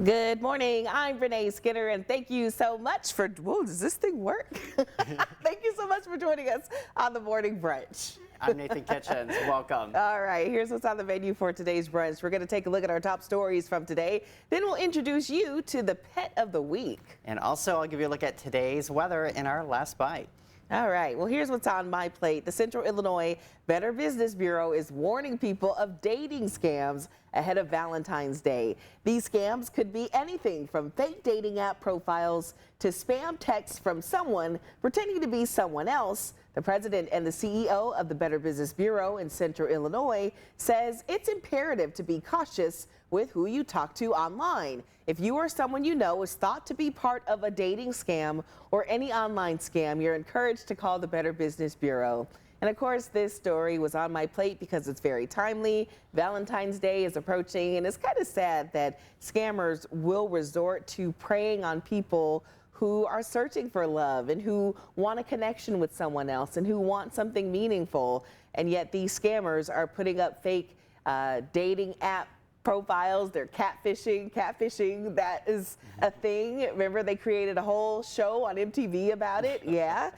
Good morning. I'm Renee Skinner, and thank you so much for, whoa, does this thing work? Thank you so much for joining us on the Morning Brunch. I'm Nathan Kitchens. Welcome. All right, here's what's on the menu for today's brunch. We're going to take a look at our top stories from today. Then we'll introduce you to the pet of the week. And also, I'll give you a look at today's weather in our last bite. All right, well, here's what's on my plate. The Central Illinois Better Business Bureau is warning people of dating scams ahead of Valentine's Day. These scams could be anything from fake dating app profiles to spam texts from someone pretending to be someone else. The president and the CEO of the Better Business Bureau in Central Illinois says it's imperative to be cautious with who you talk to online. If you or someone you know is thought to be part of a dating scam or any online scam, you're encouraged to call the Better Business Bureau. And of course, this story was on my plate because it's very timely. Valentine's Day is approaching, and it's kind of sad that scammers will resort to preying on people who are searching for love and who want a connection with someone else and who want something meaningful. And yet these scammers are putting up fake dating app profiles. They're catfishing. Catfishing, that is a thing. Remember, they created a whole show on MTV about it. Yeah.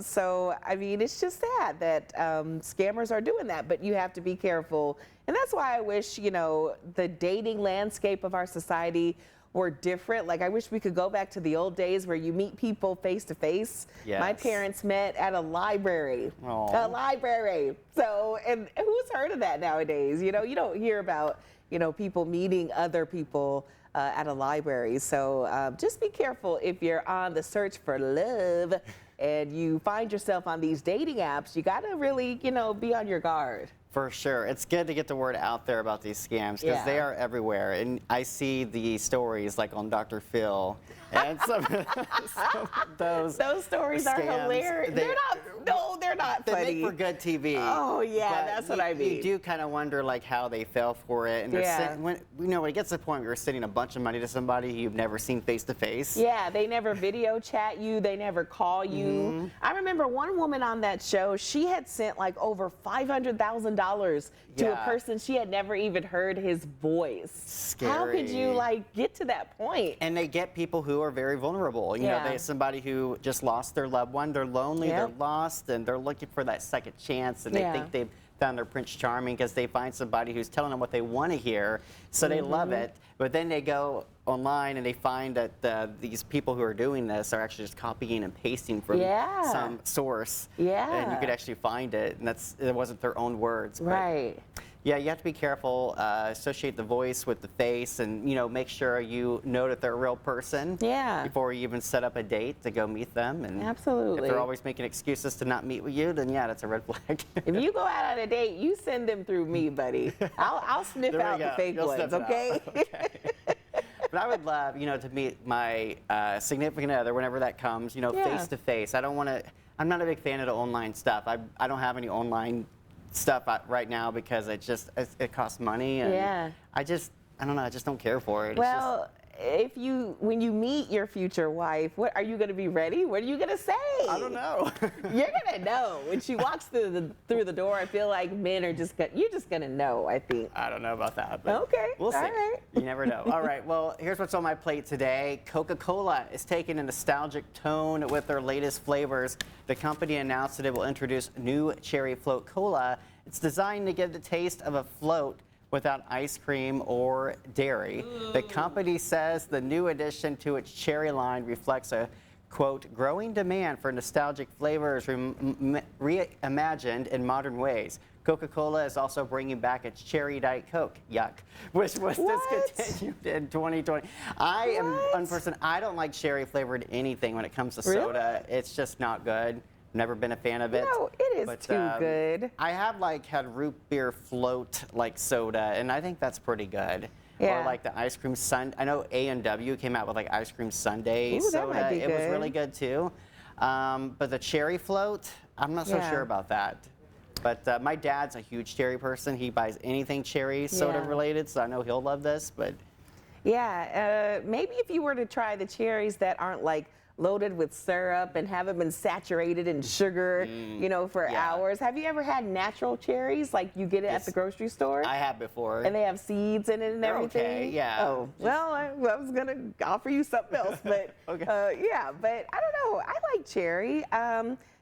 So, I mean, it's just sad that scammers are doing that, but you have to be careful. And that's why I wish, you know, the dating landscape of our society were different. Like, I wish we could go back to the old days where you meet people face to face. Yes. My parents met at a library. Aww. A library. So, and who's heard of that nowadays? You know, you don't hear about, you know, people meeting other people at a library. So just be careful if you're on the search for love and you find yourself on these dating apps. You got to really, you know, be on your guard. For sure. It's good to get the word out there about these scams because they are everywhere. And I see the stories like on Dr. Phil and some of those stories scams, are hilarious. They're not funny. They make for good TV. Oh, yeah, that's what I mean. You do kind of wonder like how they fell for it. And they're when it gets to the point where you're sending a bunch of money to somebody you've never seen face to face. Yeah, they never video chat you. They never call you. I remember one woman on that show, she had sent like over $500,000 to a person she had never even heard his voice. Scary. How could you like get to that point? And they get people who are very vulnerable. You know, they somebody who just lost their loved one. They're lonely, they're lost, and they're looking for that second chance. And they think they've found their Prince Charming because they find somebody who's telling them what they want to hear. So they love it. But then they go online and they find that these people who are doing this are actually just copying and pasting from some source. And you could actually find it, and it wasn't their own words. Right. But yeah, you have to be careful, associate the voice with the face, and, you know, make sure you know that they're a real person before you even set up a date to go meet them. And absolutely. If they're always making excuses to not meet with you, then yeah, that's a red flag. If you go out on a date, you send them through me, buddy. I'll sniff out the fake ones, okay? But I would love, you know, to meet my significant other whenever that comes, you know, face to face. I don't want to, I'm not a big fan of the online stuff. I don't have any online stuff right now because it costs money, and I don't know, I just don't care for it. Well, when you meet your future wife, what are you going to be ready? What are you going to say? I don't know. You're going to know when she walks through the door. I feel like men are you're just going to know, I think. I don't know about that, but okay, we'll see. All right. You never know. All right, well, here's what's on my plate today. Coca-Cola is taking a nostalgic tone with their latest flavors. The company announced that it will introduce new cherry float cola. It's designed to give the taste of a float without ice cream or dairy. Ooh. The company says the new addition to its cherry line reflects a, quote, growing demand for nostalgic flavors reimagined in modern ways. Coca-Cola is also bringing back its cherry Diet Coke, yuck, which was discontinued in 2020. I am one person, I don't like cherry flavored anything when it comes to soda. It's just not good. Never been a fan of it. No, it is too good. I have had root beer float like soda, and I think that's pretty good. Or like the ice cream sundae. I know A&W came out with like ice cream sundae soda. That might be it was really good too. But the cherry float, I'm not so sure about that. But my dad's a huge cherry person. He buys anything cherry soda related, so I know he'll love this. But maybe if you were to try the cherries that aren't like loaded with syrup and haven't been saturated in sugar, for hours. Have you ever had natural cherries like you get it at the grocery store? I have before. And they have seeds in it and They're everything? okay, yeah. Oh, well, I was going to offer you something else, but yeah, but I don't know. I like cherry.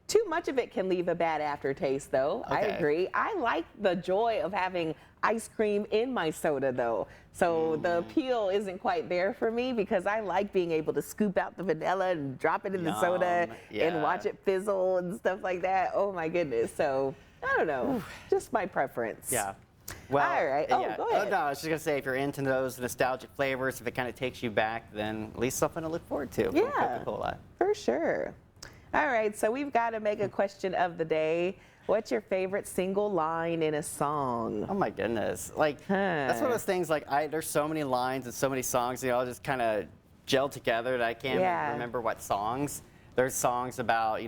Too much of it can leave a bad aftertaste, though. I agree. I like the joy of having ice cream in my soda, though. So the appeal isn't quite there for me because I like being able to scoop out the vanilla and drop it in the soda and watch it fizzle and stuff like that. Oh, my goodness. So I don't know. Just my preference. Yeah. Well, all right. Oh, go ahead. Oh, no, I was just going to say, if you're into those nostalgic flavors, if it kind of takes you back, then at least something to look forward to from Coca-Cola. For sure. All right, so we've got to make a question of the day. What's your favorite single line in a song? Oh my goodness. Like, that's one of those things, like, there's so many lines and so many songs, they all just kind of gel together that I can't remember what songs. There's songs about,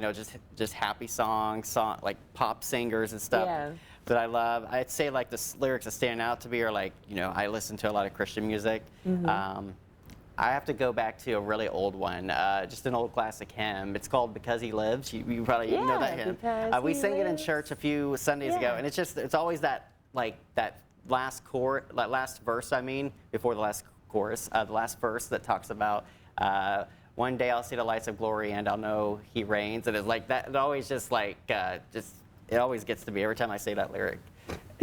just happy songs, like pop singers and stuff that I love. I'd say, like, the lyrics that stand out to me are, like, I listen to a lot of Christian music. I have to go back to a really old one, just an old classic hymn. It's called "Because He Lives." You probably know that hymn. We sang it in church a few Sundays ago, and it's always that last verse. I mean, before the last chorus, the last verse that talks about one day I'll see the lights of glory and I'll know He reigns, and it's like that. It always it always gets to me every time I say that lyric.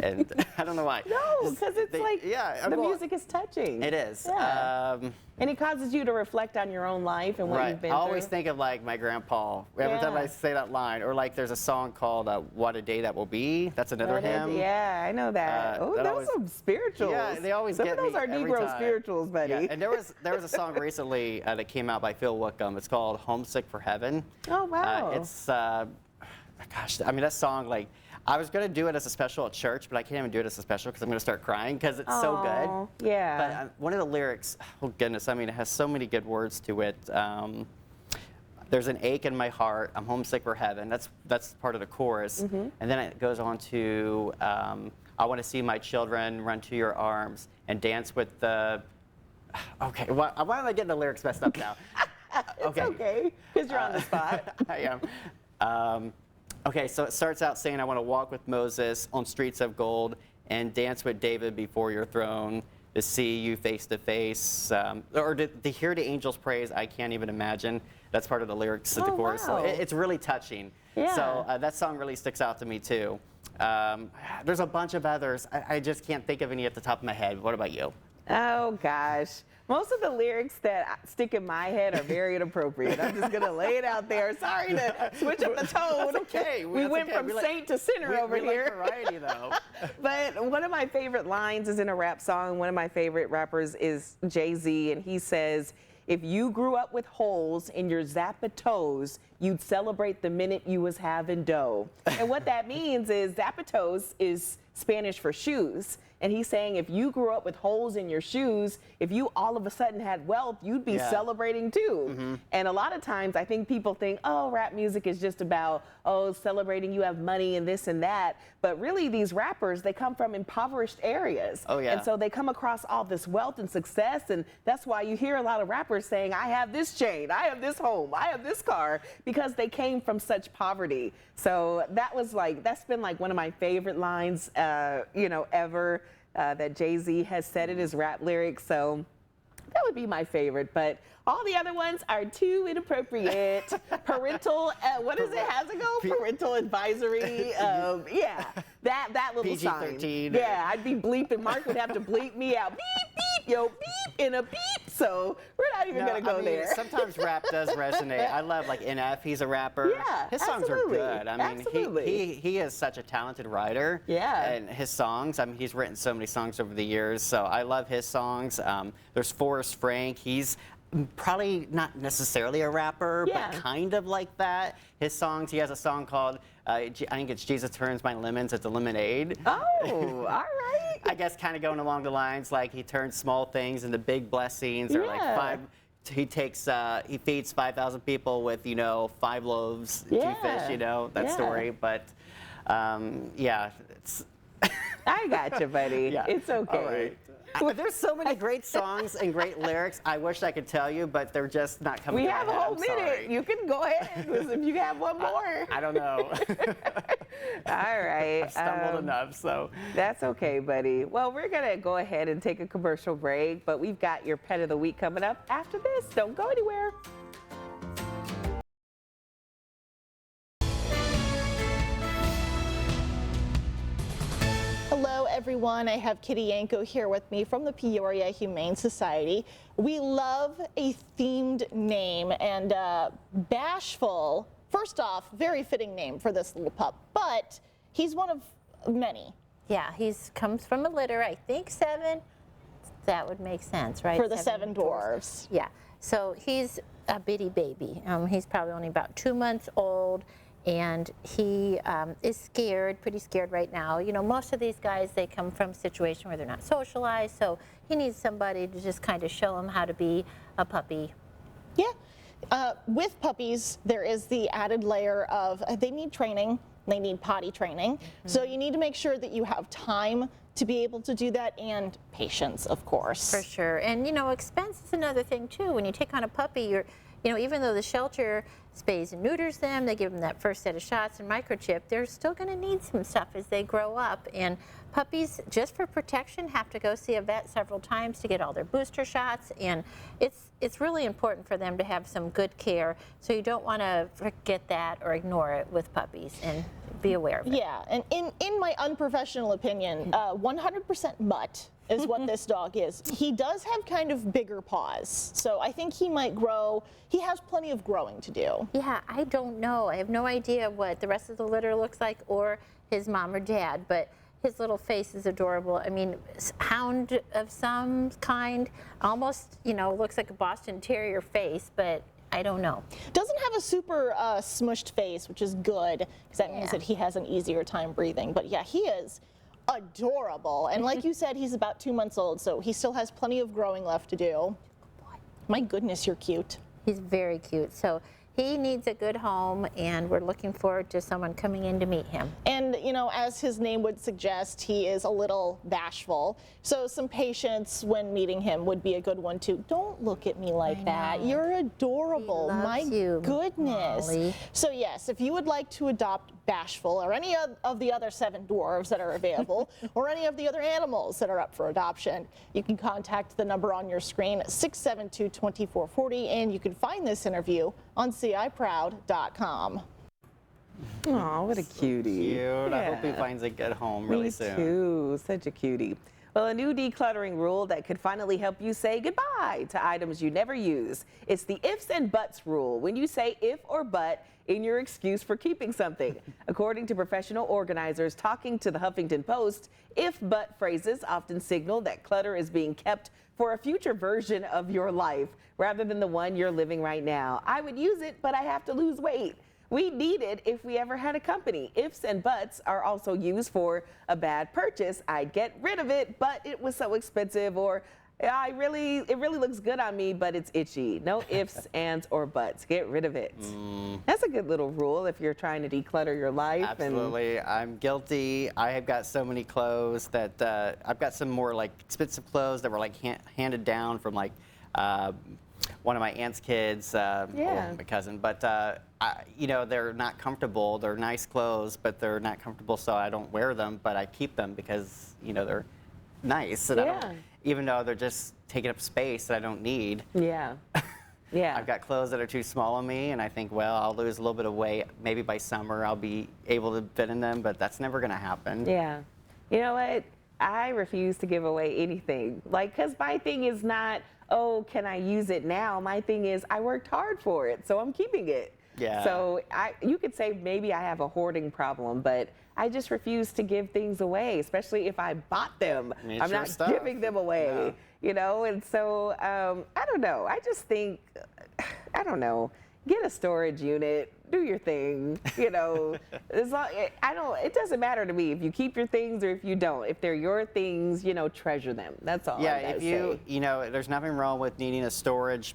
And I don't know why. No, because it's the music is touching. It is. Yeah. And it causes you to reflect on your own life and what you've been through. I always think of like my grandpa every time I say that line. Or like there's a song called "What a Day That Will Be." That's another hymn. Yeah, I know that. Those are some spirituals. Yeah, they always some get of those me are Negro spirituals, buddy. Yeah, and there was a song recently that came out by Phil Wickham. It's called "Homesick for Heaven." Oh wow. Gosh, I mean that song I was going to do it as a special at church, but I can't even do it as a special because I'm going to start crying because it's so good. Yeah. But one of the lyrics, oh goodness, I mean, it has so many good words to it. There's an ache in my heart. I'm homesick for heaven. That's part of the chorus. And then it goes on to, I want to see my children run to your arms and dance with the, okay, why am I getting the lyrics messed up now? It's okay, because you're on the spot. I am. Okay, so it starts out saying, I want to walk with Moses on streets of gold and dance with David before your throne, to see you face to face, or to hear the angels praise, I can't even imagine. That's part of the lyrics of the chorus. Wow. So it's really touching. Yeah. So that song really sticks out to me too. There's a bunch of others. I just can't think of any at the top of my head. What about you? Oh gosh. Most of the lyrics that stick in my head are very inappropriate. I'm just going to lay it out there. Sorry to switch up the tone. That's okay. We went from saint to sinner over here. We like variety, though. But one of my favorite lines is in a rap song. One of my favorite rappers is Jay-Z, and he says, if you grew up with holes in your Zappa toes, you'd celebrate the minute you was having dough. And what that means is Zappa toes is Spanish for shoes. And he's saying if you grew up with holes in your shoes, if you all of a sudden had wealth, you'd be celebrating too. And a lot of times I think people think, oh, rap music is just about, celebrating you have money and this and that. But really these rappers, they come from impoverished areas. Oh, yeah. And so they come across all this wealth and success. And that's why you hear a lot of rappers saying, I have this chain, I have this home, I have this car, because they came from such poverty. So that's been like one of my favorite lines, ever. That Jay-Z has said in his rap lyrics, so that would be my favorite. But all the other ones are too inappropriate. Parental, what does it has to go? Parental advisory. That little sign. PG-13. Yeah, I'd be bleeping. Mark would have to bleep me out. Beep, beep, yo, beep, and a beep. So we're not even going to go there. Sometimes rap does resonate. I love NF. He's a rapper. Yeah, his songs absolutely. are good. I mean, he is such a talented writer. Yeah. And his songs, I mean, he's written so many songs over the years. So I love his songs. There's Forrest Frank. He's probably not necessarily a rapper, but kind of like that. His songs, he has a song called, I think it's Jesus Turns My Lemons into Lemonade. Oh, all right. I guess kind of going along the lines like he turns small things into big blessings, or he feeds 5,000 people with 5 loaves, 2 fish, that story. But it's I got you, buddy. It's okay. All right. There's so many great songs and great lyrics. I wish I could tell you, but they're just not coming We to my have a head. whole I'm minute. sorry. You can go ahead if you have one more. I don't know. All right. I've stumbled enough, so. That's okay, buddy. Well, we're going to go ahead and take a commercial break, but we've got your pet of the week coming up after this. Don't go anywhere. Hello, everyone. I have Kitty Yanko here with me from the Peoria Humane Society. We love a themed name, and Bashful, first off, very fitting name for this little pup, but he's one of many. Yeah, comes from a litter, I think 7. That would make sense, right? For the 7 dwarves. Yeah, so he's a bitty baby. He's probably only about 2 months old, and he is scared, pretty scared right now. You know, most of these guys, they come from a situation where they're not socialized, so he needs somebody to just kind of show him how to be a puppy. Yeah. With puppies, there is the added layer of they need training. They need potty training. So you need to make sure that you have time to be able to do that, and patience, of course. For sure. And, you know, expense is another thing, too. When you take on a puppy, even though the shelter spays and neuters them, they give them that first set of shots and microchip, they're still going to need some stuff as they grow up. And puppies, just for protection, have to go see a vet several times to get all their booster shots. And it's really important for them to have some good care. So you don't want to forget that or ignore it with puppies, and be aware of it. Yeah, and in my unprofessional opinion, 100% mutt is what this dog is. He does have kind of bigger paws, so I think he might grow. He has plenty of growing to do. Yeah, I don't know. I have no idea what the rest of the litter looks like, or his mom or dad, but his little face is adorable. I mean, hound of some kind, almost, looks like a Boston Terrier face, but I don't know. Doesn't have a super smushed face, which is good, because that means that he has an easier time breathing. But yeah, he is adorable. And like you said, he's about 2 months old, so he still has plenty of growing left to do. My goodness, you're cute. He's very cute. So he needs a good home, and we're looking forward to someone coming in to meet him. And, as his name would suggest, he is a little bashful. So some patience when meeting him would be a good one, too. Don't look at me like that. You're adorable. He loves My you, goodness. Molly. So, yes, if you would like to adopt Bashful or any of the other 7 dwarves that are available or any of the other animals that are up for adoption, you can contact the number on your screen, 672-2440, and you can find this interview on CIProud.com. Oh, what a cutie. Cute. I hope he finds a good home really soon. Me too. Such a cutie. Well, a new decluttering rule that could finally help you say goodbye to items you never use. It's the ifs and buts rule. When you say if or but in your excuse for keeping something. According to professional organizers talking to the Huffington Post, if-but phrases often signal that clutter is being kept for a future version of your life rather than the one you're living right now. I would use it, but I have to lose weight. We need it if we ever had a company. Ifs and buts are also used for a bad purchase. I'd get rid of it, but it was so expensive, or it really looks good on me, but it's itchy. No ifs, ands, or buts. Get rid of it. That's a good little rule if you're trying to declutter your life. Absolutely. I'm guilty. I have got so many clothes that I've got some more like expensive clothes that were like handed down from like one of my aunt's kids, or my cousin, but they're not comfortable. They're nice clothes, but they're not comfortable, so I don't wear them, but I keep them because, they're nice. And I don't, even though they're just taking up space that I don't need. Yeah. I've got clothes that are too small on me, and I think, well, I'll lose a little bit of weight. Maybe by summer I'll be able to fit in them, but that's never going to happen. Yeah. You know what? I refuse to give away anything. Because my thing is not, oh, can I use it now? My thing is I worked hard for it, so I'm keeping it. Yeah. So you could say maybe I have a hoarding problem, but I just refuse to give things away, especially if I bought them. I'm not giving them away, and so I don't know. I just think, I don't know, get a storage unit, do your thing, It doesn't matter to me if you keep your things or if you don't. If they're your things, treasure them. That's all. Yeah, if you, there's nothing wrong with needing a storage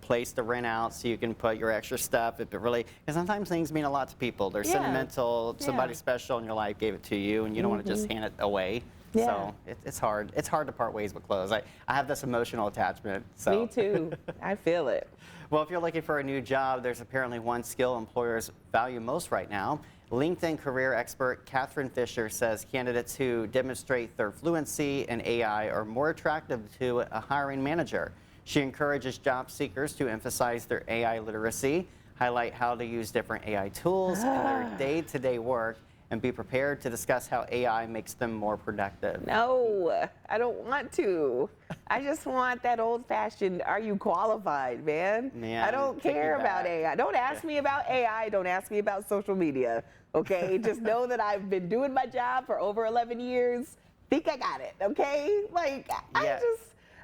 place to rent out so you can put your extra stuff if it really, because sometimes things mean a lot to people. They're sentimental, somebody special in your life gave it to you, and you don't want to just hand it away. Yeah. So it's hard. It's hard to part ways with clothes. I have this emotional attachment. So. Me too. I feel it. Well, if you're looking for a new job, there's apparently one skill employers value most right now. LinkedIn career expert Catherine Fisher says candidates who demonstrate their fluency in AI are more attractive to a hiring manager. She encourages job seekers to emphasize their AI literacy, highlight how to use different AI tools in their day-to-day work, and be prepared to discuss how AI makes them more productive. No, I don't want to. I just want that old-fashioned, are you qualified, man? Man, I don't take me care about back. AI. Don't ask me about AI. Don't ask me about social media, okay? Just know that I've been doing my job for over 11 years. Think I got it, okay? Like, Yeah.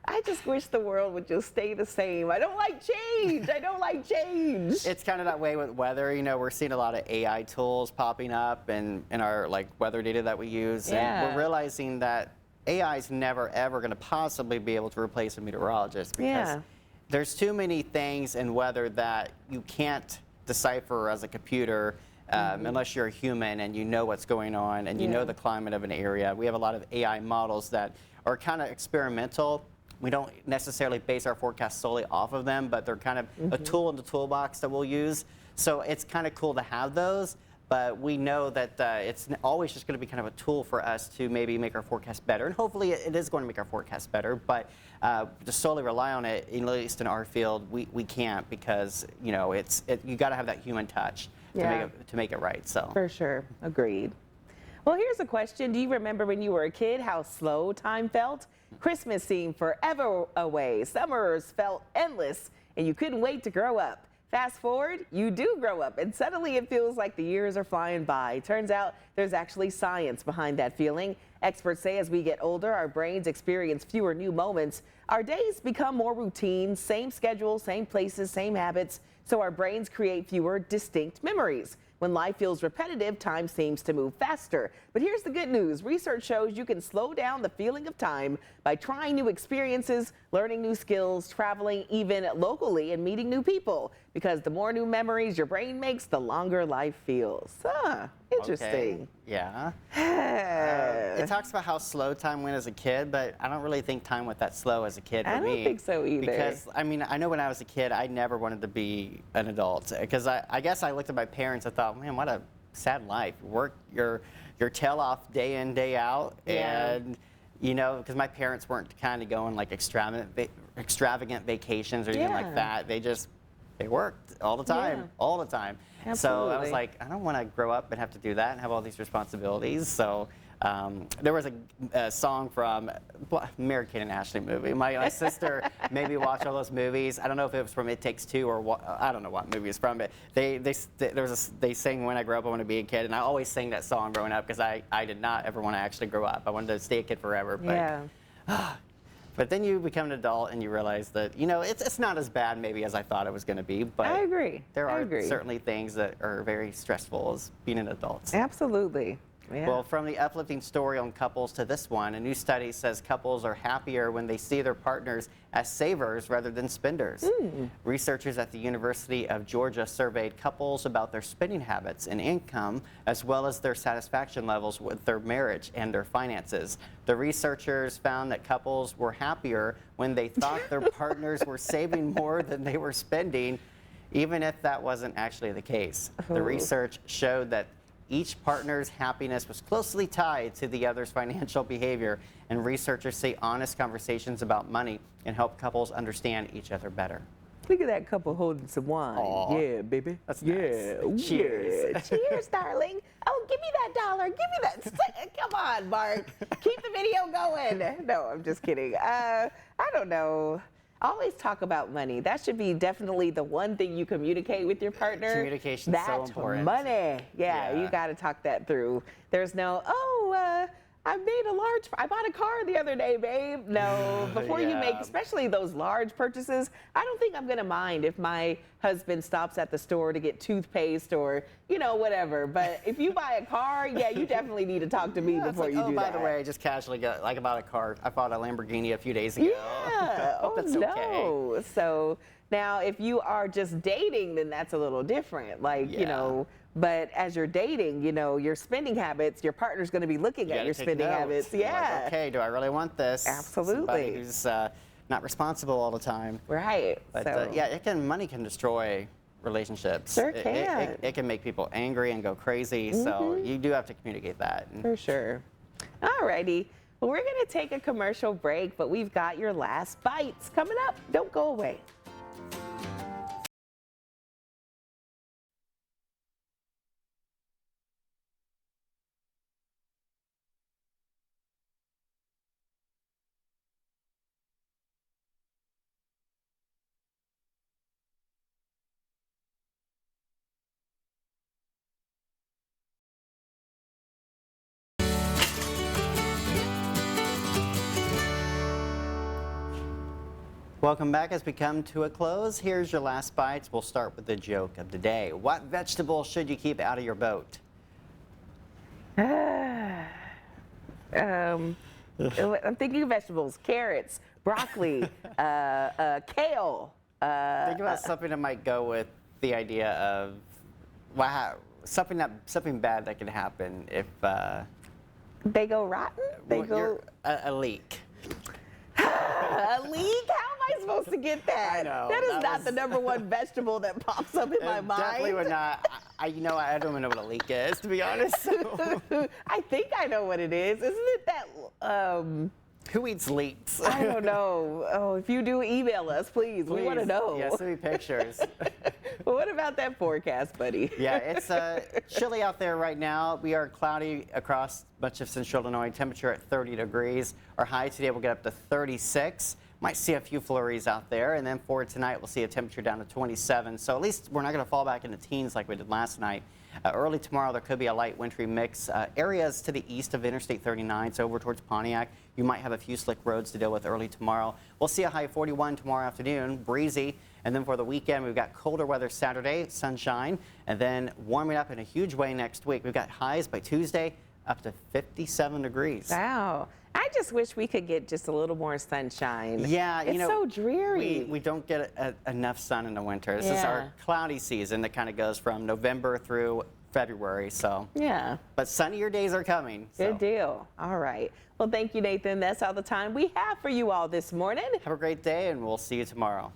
I just wish the world would just stay the same. I don't like change. I don't like change. It's kind of that way with weather. You know, we're seeing a lot of AI tools popping up in our like weather data that we use. Yeah. And we're realizing that AI is never ever going to possibly be able to replace a meteorologist because Yeah. there's too many things in weather that you can't decipher as a computer unless you're a human and you know what's going on and you know the climate of an area. We have a lot of AI models that are kind of experimental. We don't necessarily base our forecast solely off of them, but they're kind of a tool in the toolbox that we'll use. So it's kind of cool to have those, but we know that it's always just going to be kind of a tool for us to maybe make our forecast better. And hopefully it is going to make our forecast better, but to solely rely on it, at least in our field, we can't because, you know, you got to have that human touch to make it right. So. For sure. Agreed. Well, here's a question. Do you remember when you were a kid how slow time felt? Christmas seemed forever away. Summers felt endless, and you couldn't wait to grow up. Fast forward, you do grow up, and suddenly it feels like the years are flying by. Turns out there's actually science behind that feeling. Experts say as we get older, our brains experience fewer new moments. Our days become more routine, same schedule, same places, same habits, so our brains create fewer distinct memories. When life feels repetitive, time seems to move faster. But here's the good news. Research shows you can slow down the feeling of time by trying new experiences, learning new skills, traveling even locally, and meeting new people. Because the more new memories your brain makes, the longer life feels. Interesting. Okay. Yeah. It talks about how slow time went as a kid, but I don't really think time went that slow as a kid for me. I don't think so either. Because, I mean, I know when I was a kid, I never wanted to be an adult. Because I guess I looked at my parents and thought, man, what a sad life. Work your tail off day in, day out. Yeah. And, you know, because my parents weren't kind of going like extravagant vacations or anything like that. They worked all the time, all the time. Absolutely. So I was like, I don't want to grow up and have to do that and have all these responsibilities. So there was a song from Mary-Kate and Ashley movie. My sister made me watch all those movies. I don't know if it was from It Takes Two or what, I don't know what movie it's from, but they sang When I Grow Up I Want to Be a Kid, and I always sang that song growing up because I did not ever want to actually grow up. I wanted to stay a kid forever. But, but then you become an adult and you realize that, you know, it's not as bad maybe as I thought it was going to be. But I agree. There are certainly things that are very stressful as being an adult. Absolutely. Yeah. Well, from the uplifting story on couples to this one, a new study says couples are happier when they see their partners as savers rather than spenders. Researchers at the University of Georgia surveyed couples about their spending habits and income, as well as their satisfaction levels with their marriage and their finances. The researchers found that couples were happier when they thought their partners were saving more than they were spending, even if that wasn't actually the case. The research showed that each partner's happiness was closely tied to the other's financial behavior, and researchers say honest conversations about money can help couples understand each other better. Look at that couple holding some wine. Aw. Yeah, baby. That's yeah. nice. Ooh, Cheers. Yeah. Cheers, darling. Oh, give me that dollar. Give me that. Come on, Mark. Keep the video going. No, I'm just kidding. I don't know. Always talk about money. That should be definitely the one thing you communicate with your partner. Communication is so important. Money. Yeah, you got to talk that through. There's no, I bought a car the other day, babe. No, before you make, especially those large purchases, I don't think I'm going to mind if my husband stops at the store to get toothpaste or, you know, whatever. But if you buy a car, yeah, you definitely need to talk to me before you do that. By the way, I just casually got, like, I bought a car. I bought a Lamborghini a few days ago. Yeah. Hope that's okay. No. So Now, if you are just dating, then that's a little different. Like, you Yeah. know, but as you're dating, you know, your spending habits, your partner's going to be looking You at gotta your take spending notes. habits. You're like, Yeah. okay, do I really want this? Absolutely. Somebody who's not responsible all the time. Right. But So, yeah, money can destroy relationships. Sure It can. it can make people angry and go crazy. So you do have to communicate that. for sure. All righty. Well, we're going to take a commercial break, but we've got your last bites coming up. Don't go away. Welcome back. As we come to a close, here's your last bites. We'll start with the joke of the day. What vegetable should you keep out of your boat? I'm thinking of vegetables, carrots, broccoli, kale. Think about something that might go with the idea of something bad that could happen if They go rotten? They go a leak. a leek? How am I supposed to get that? I know, That is that not was- the number one vegetable that pops up in my mind. Definitely would not. I don't even know what a leak is, to be honest. So. I think I know what it is. Isn't it that? Who eats leeks? I don't know. Oh, if you do, email us, please. We want to Please. know. Yeah, send me pictures. Well, what about that forecast, buddy? Yeah, it's chilly out there right now. We are cloudy across much of central Illinois. Temperature at 30 degrees. Our high today will get up to 36. Might see a few flurries out there. And then for tonight, we'll see a temperature down to 27. So at least we're not going to fall back into teens like we did last night. Early tomorrow, there could be a light wintry mix. Areas to the east of Interstate 39, so over towards Pontiac, you might have a few slick roads to deal with early tomorrow. We'll see a high of 41 tomorrow afternoon, breezy. And then for the weekend, we've got colder weather Saturday, sunshine, and then warming up in a huge way next week. We've got highs by Tuesday up to 57 degrees. Wow. I just wish we could get just a little more sunshine. Yeah, it's so dreary. We don't get enough sun in the winter. This is Yeah. our cloudy season that kind of goes from November through February. So, Yeah. but sunnier days are coming. Good So. deal. All right. Well, thank you, Nathan. That's all the time we have for you all this morning. Have a great day, and we'll see you tomorrow.